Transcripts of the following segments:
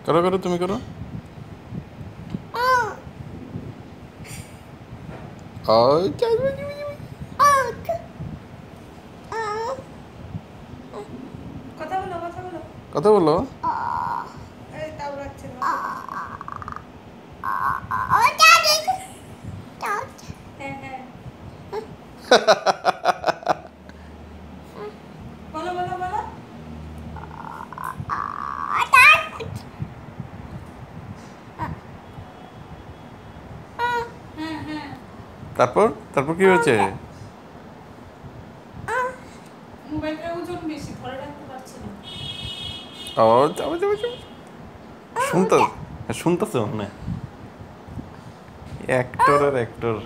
করো করো, তুমি করো। কথা বলো, কথা বলো। কথা বলো। এই তাও রাখছে না। হ্যাঁ হ্যাঁ, বলো বলো বলো। হ্যাঁ হ্যাঁ, তারপর তারপর কি হয়েছে? মোবাইলটার ওজন বেশি, ধরে রাখতে পারছি না। ও যাবে যাবে যাবে, শুনতে শুনতেছে মনে, অ্যাক্টর আর অ্যাক্টর।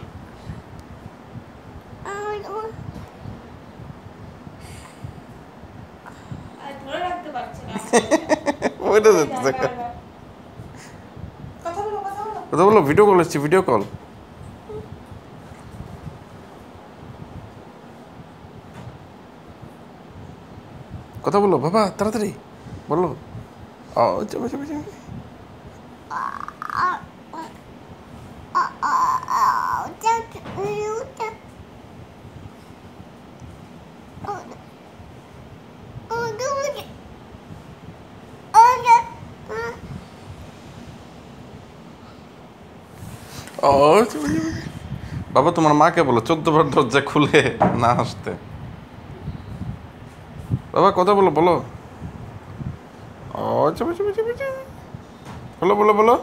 আর ধরে রাখতে পারছি না। ওইটা পড়ে যায় যাচ্ছে। বারবার। কথা বলো, কথা বলো। কথা বলো, ভিডিও কল এসছে, ভিডিও কল। কথা বলো বাবা, তাড়াতাড়ি বলো। ও যাবে যাবে যাবে। ও যাবে যাবে। বাবা তোমার মাকে বলো 14 বার দরজা খুলে না আসতে। বাবা কথা বলো বলো। ও যাবে যাবে যাবে যাবে। বলো বলো বলো।